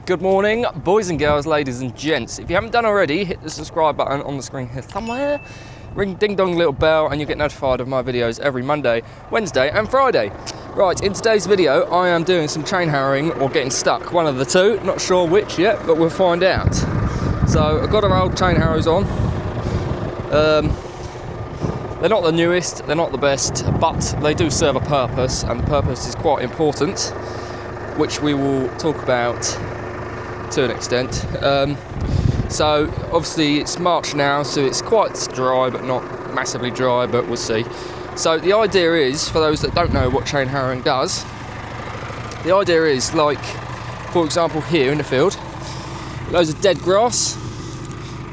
Good morning, boys and girls, ladies and gents. If you haven't done already, hit the subscribe button on the screen here somewhere. Ring ding dong little bell and you'll get notified of my videos every Monday, Wednesday and Friday. Right, in today's video, I am doing some chain harrowing or getting stuck, one of the two. Not sure which yet, but we'll find out. So I've got our old chain harrows on. They're not the newest, they're not the best, but they do serve a purpose, and the purpose is quite important, which we will talk about to an extent. So obviously it's March now, so it's quite dry, but not massively dry, but we'll see. So the idea is, for those that don't know what chain harrowing does, the idea is, like, for example here in the field, loads of dead grass.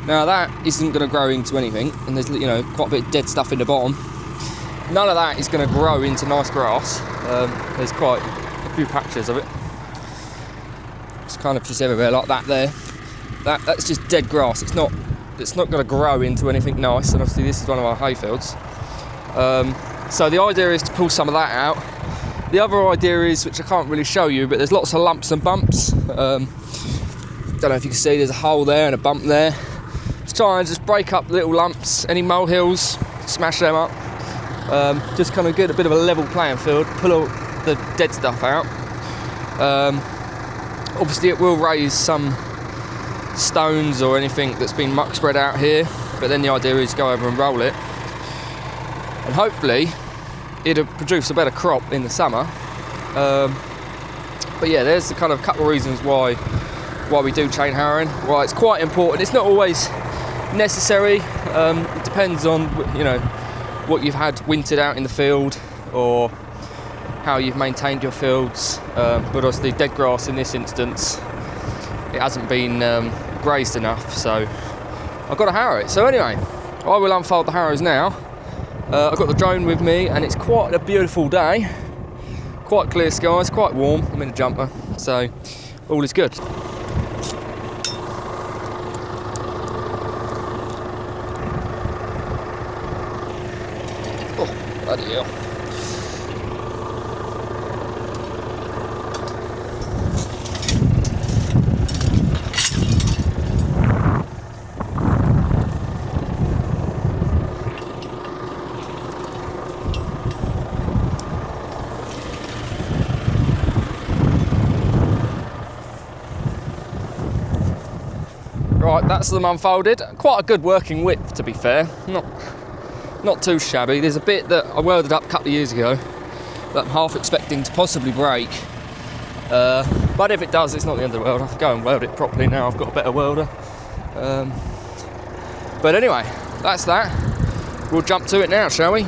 Now that isn't going to grow into anything, and there's, you know, quite a bit of dead stuff in the bottom. None of that is going to grow into nice grass. There's quite a few patches of it. It's kind of just everywhere like that there. That's just dead grass. It's not going to grow into anything nice, and obviously this is one of our hay fields. So the idea is to pull some of that out. The other idea is, which I can't really show you, but there's lots of lumps and bumps. Don't know if you can see, there's a hole there and a bump there. Let's try and just break up little lumps, any molehills, smash them up. Just kind of get a bit of a level playing field, pull all the dead stuff out. Obviously it will raise some stones or anything that's been muck spread out here, but then the idea is to go over and roll it, and hopefully it'll produce a better crop in the summer. But yeah, there's the kind of couple of reasons why we do chain harrowing. Well, it's quite important. It's not always necessary. It depends on, you know, what you've had wintered out in the field or how you've maintained your fields. But obviously dead grass in this instance, it hasn't been grazed enough, so I've got to harrow it. So anyway, I will unfold the harrows now. I've got the drone with me, and it's quite a beautiful day. Quite clear skies, quite warm. I'm in a jumper, so all is good. Oh, bloody hell. Right, that's them unfolded. Quite a good working width, to be fair. Not too shabby. There's a bit that I welded up a couple of years ago that I'm half expecting to possibly break. But if it does, it's not the end of the world. I'll go and weld it properly now. I've got a better welder. But anyway, that's that. We'll jump to it now, shall we?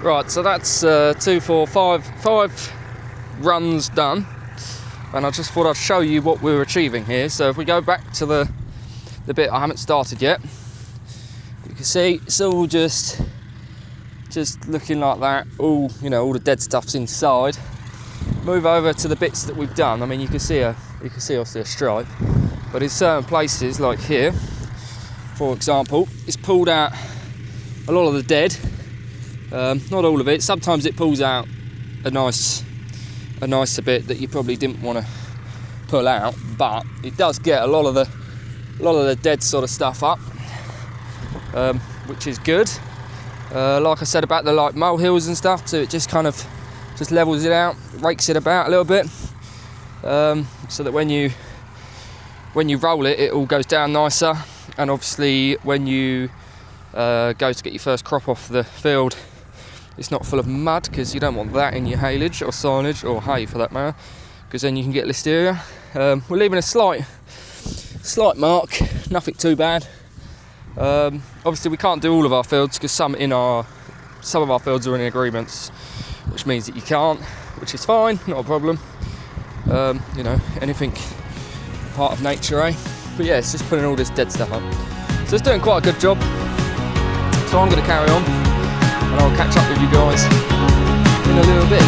Right, so that's 2, 4, 5 runs done, and I just thought I'd show you what we're achieving here. So if we go back to the bit I haven't started yet, you can see it's all just looking like that. All, you know, all the dead stuff's inside. Move over to the bits that we've done. I mean, you can see obviously a stripe, but in certain places, like here, for example, it's pulled out a lot of the dead. Not all of it. Sometimes it pulls out a nicer bit that you probably didn't want to pull out, but it does get a lot of the dead sort of stuff up, which is good. Like I said about the molehills and stuff, so it just kind of just levels it out, rakes it about a little bit, so that when you roll it, it all goes down nicer. And obviously when you go to get your first crop off the field, it's not full of mud, because you don't want that in your haylage or silage or hay for that matter, because then you can get listeria. We're leaving a slight mark, nothing too bad. Obviously we can't do all of our fields, because some of our fields are in agreements, which means that you can't, which is fine, not a problem. You know, anything part of nature, eh? But yeah, it's just putting all this dead stuff up. So it's doing quite a good job. So I'm going to carry on, and I'll catch up with you guys in a little bit.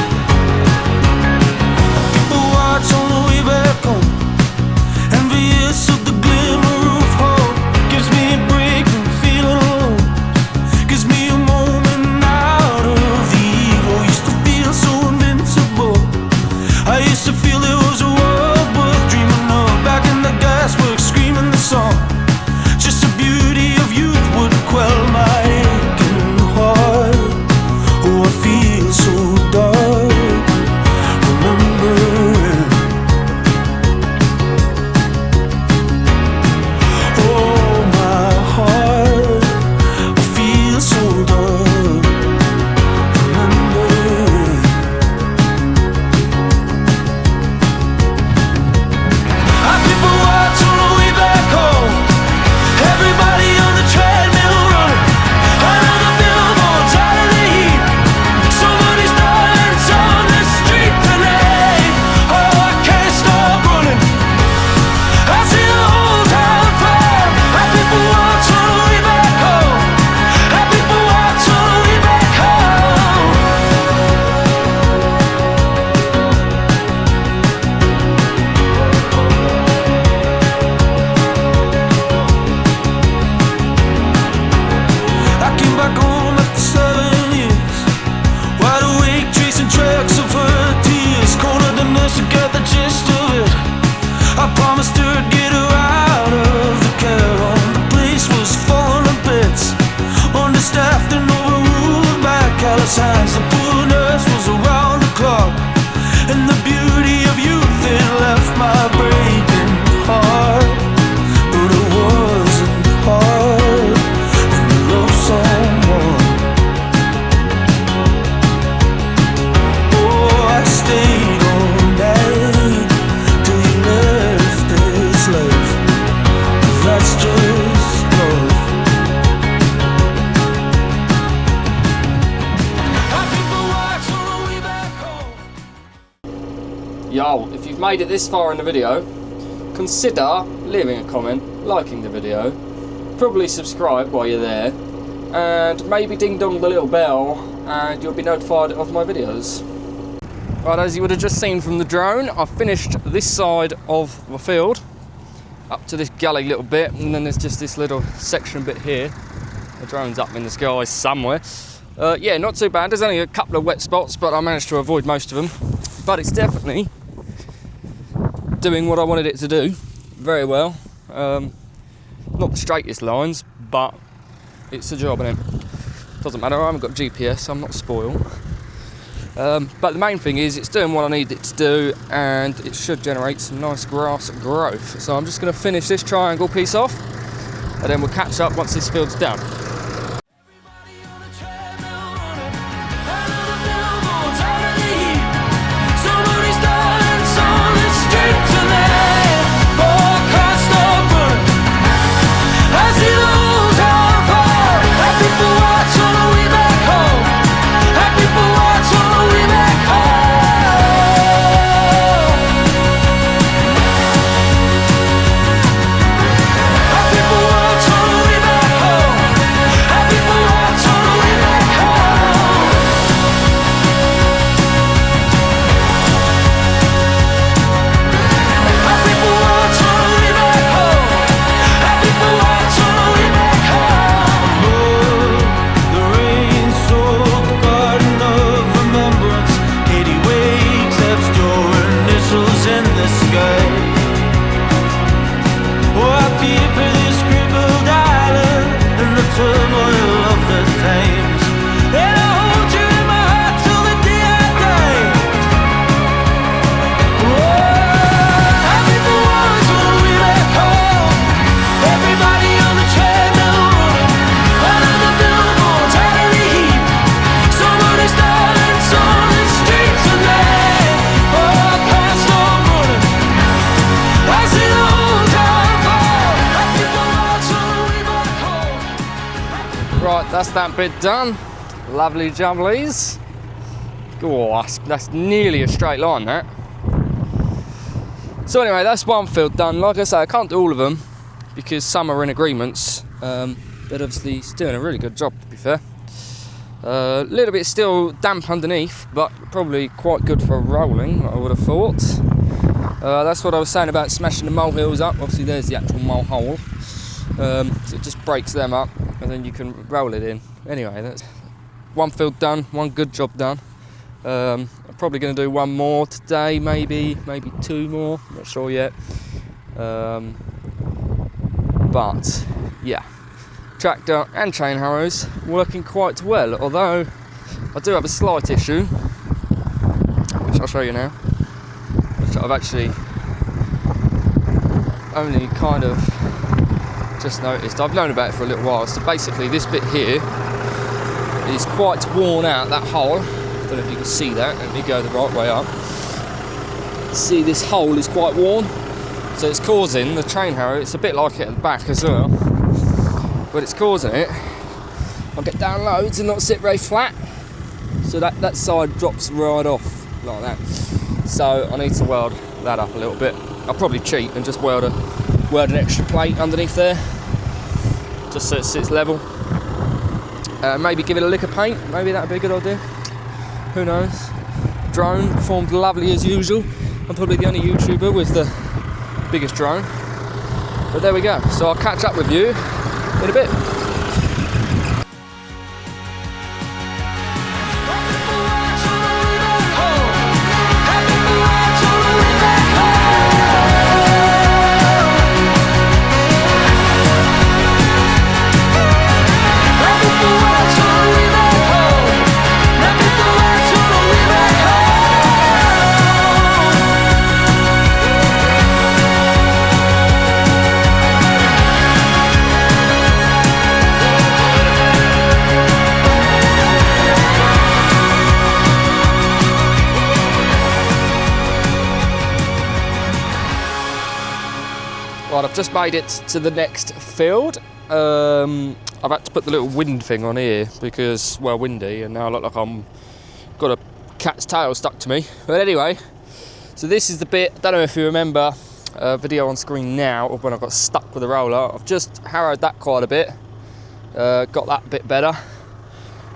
People watch on the way back home, envious of the glimmer of hope. Gives me a break from feeling alone, gives me a moment out of the evil. Used to feel so invincible, I used to feel there was a world worth dreaming of. Back in the gasworks, screaming the song, just the beauty of youth would quell my aching heart. Oh, I feel so dark, remembering. Oh, my heart, I feel so dark, remembering. Our people watch on the way back home, everybody on the treadmill running, another billboard out of the heat. Somebody's dying on the street tonight. Oh, I can't stop running, I see the whole town fire. Our people watch on the way back home, our people watch on the way back home. I came back home after 7 years, wide awake, tracing tracks of her tears. Cornered the nurse to get the gist of it. I promised her I'd get her out of the care home. The place was falling to bits, understaffed and overruled by callous hands. The poor nurse was around the clock, and the beauty of youth, it left my breaking heart. But it wasn't hard when you love someone. Oh, I stayed all night till you left this life. That's just love. Our people watch on the way back home. Yo, if you've made it this far in the video, consider leaving a comment, liking the video, probably subscribe while you're there, and maybe ding dong the little bell, and you'll be notified of my videos. Right, as you would have just seen from the drone, I've finished this side of the field, up to this gully little bit, and then there's just this little section bit here. The drone's up in the sky somewhere. Yeah, not too bad. There's only a couple of wet spots, but I managed to avoid most of them. But it's definitely doing what I wanted it to do very well. Not the straightest lines, but it's a job, innit? Doesn't matter, I haven't got GPS, I'm not spoiled. But the main thing is it's doing what I need it to do, and it should generate some nice grass growth. So I'm just going to finish this triangle piece off, and then we'll catch up once this field's done. Everybody on the treadmill running, another billboard's out of the heat. Somebody's dying on the street tonight. Oh, I can't stop running, I see the whole town fire. Our people watch on the way back home, our people watch on the way back home. Our people watch on the way back home, that's that bit done. Lovely jumblies. Oh, that's nearly a straight line, that. So anyway, that's one field done. Like I say, I can't do all of them because some are in agreements, but obviously he's doing a really good job, to be fair. A little bit still damp underneath, but probably quite good for rolling, I would have thought. That's what I was saying about smashing the molehills up. Obviously there's the actual mole hole, so it just breaks them up and then you can roll it in. Anyway, that's one field done, one good job done. I'm probably going to do one more today, maybe two more, not sure yet. But yeah, tractor and chain harrows working quite well, although I do have a slight issue, which I'll show you now, which I've actually only kind of just noticed. I've known about it for a little while. So basically this bit here is quite worn out, that hole. I don't know if you can see that. Let me go the right way up. See, this hole is quite worn, so it's causing the chain harrow, it's a bit like it at the back as well, but it's causing it. I'll get down loads and not sit very flat, so that side drops right off like that. So I need to weld that up a little bit. I'll probably cheat and just weld an extra plate underneath there, just so it sits level. Maybe give it a lick of paint, maybe that'd be a good idea. Who knows? Drone performed lovely as usual. I'm probably the only YouTuber with the biggest drone. But there we go. So I'll catch up with you in a bit. Right, I've just made it to the next field. I've had to put the little wind thing on here because, well, windy, and now I look like I'm got a cat's tail stuck to me. But anyway, so this is the bit, I don't know if you remember a video on screen now of when I got stuck with the roller. I've just harrowed that quite a bit, got that a bit better.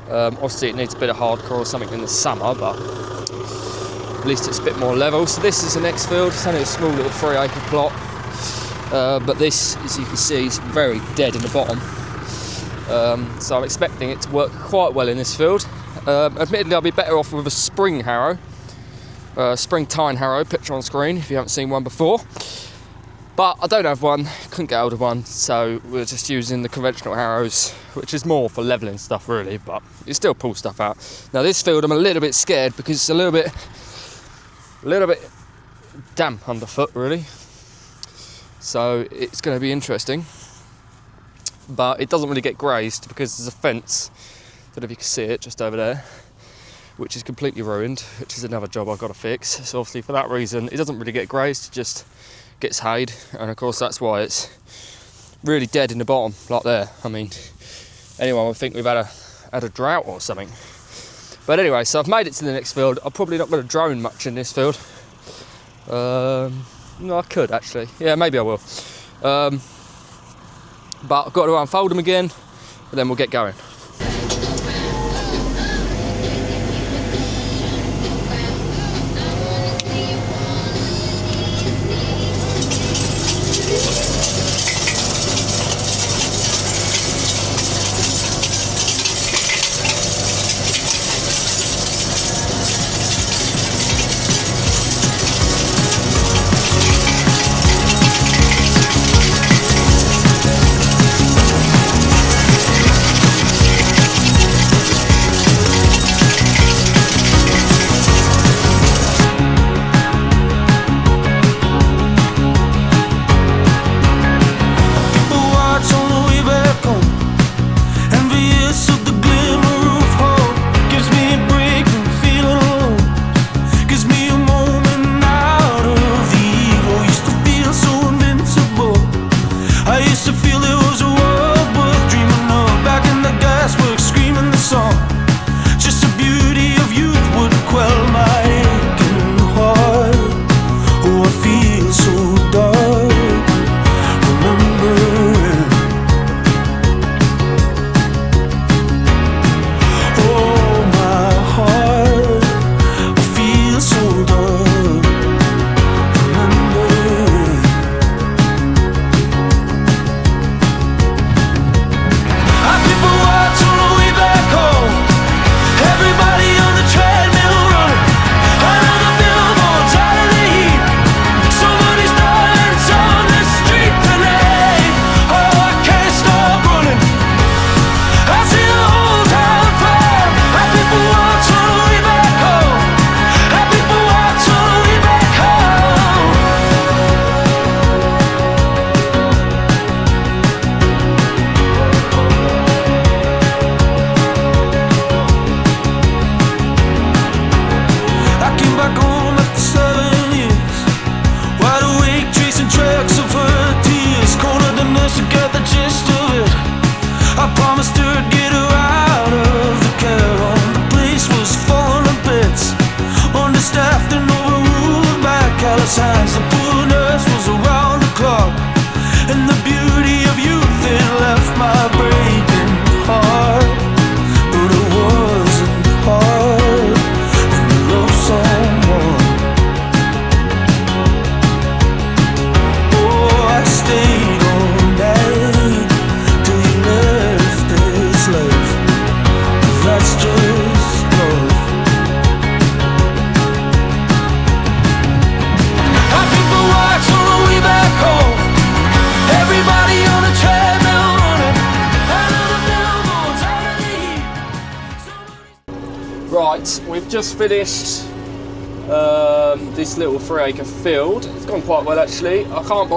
Obviously it needs a bit of hardcore or something in the summer, but at least it's a bit more level. So this is the next field. It's only a small little 3-acre plot. But this, as you can see, is very dead in the bottom. So I'm expecting it to work quite well in this field. Admittedly, I'll be better off with a spring harrow, spring tine harrow, picture on screen if you haven't seen one before. But I don't have one, couldn't get hold of one, so we're just using the conventional harrows, which is more for levelling stuff really, but you still pull stuff out. Now this field I'm a little bit scared because it's a little bit damp underfoot really. So it's going to be interesting, but it doesn't really get grazed because there's a fence, I don't know if you can see it just over there, which is completely ruined, which is another job I've got to fix. So obviously for that reason it doesn't really get grazed, it just gets hayed, and of course that's why it's really dead in the bottom like there. I mean, anyone would think we've had a drought or something. But anyway, so I've made it to the next field. I'm probably not going to drone much in this field. No, I could actually. Yeah, maybe I will. But I've got to unfold them again, and then we'll get going. mother's hands. The poor nurse was around the clock, and the beauty of youth, it left my breaking heart. But it wasn't hard when you love someone. Oh, I stayed all night till you left this life. That's just love. I people watch on the way back home. Everybody on the treadmill running out of the billboards, out of the heat. Right, we've just finished this little 3-acre field. It's gone quite well actually. I can't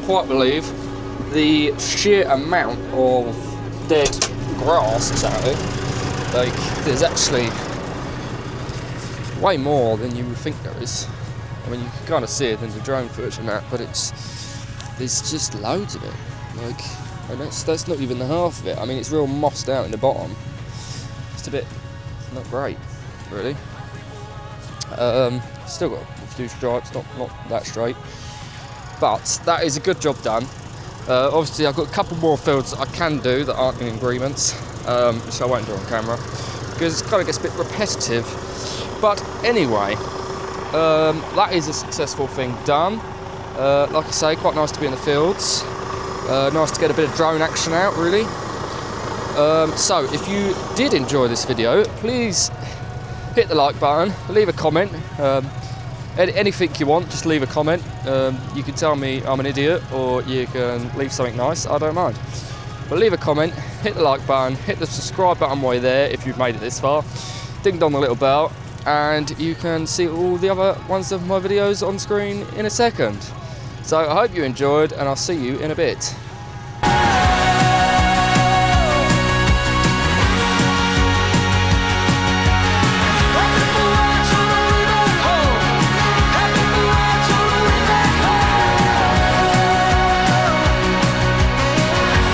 quite believe the sheer amount of dead grass that's out here. Like, there's actually way more than you would think there is. I mean, you can kind of see it in the drone footage and that, but there's just loads of it. Like, and that's not even the half of it. I mean, it's real mossed out in the bottom. It's a bit not great, really. Still got a few stripes, not that straight, but that is a good job done. Obviously, I've got a couple more fields that I can do that aren't in agreements, which I won't do on camera because it kind of gets a bit repetitive. But anyway, that is a successful thing done. Like I say, quite nice to be in the fields. Nice to get a bit of drone action out, really. So, if you did enjoy this video, please hit the like button, leave a comment. Anything you want, just leave a comment. You can tell me I'm an idiot, or you can leave something nice, I don't mind. But leave a comment, hit the like button, hit the subscribe button while you're there if you've made it this far. Ding dong the little bell, and you can see all the other ones of my videos on screen in a second. So I hope you enjoyed, and I'll see you in a bit.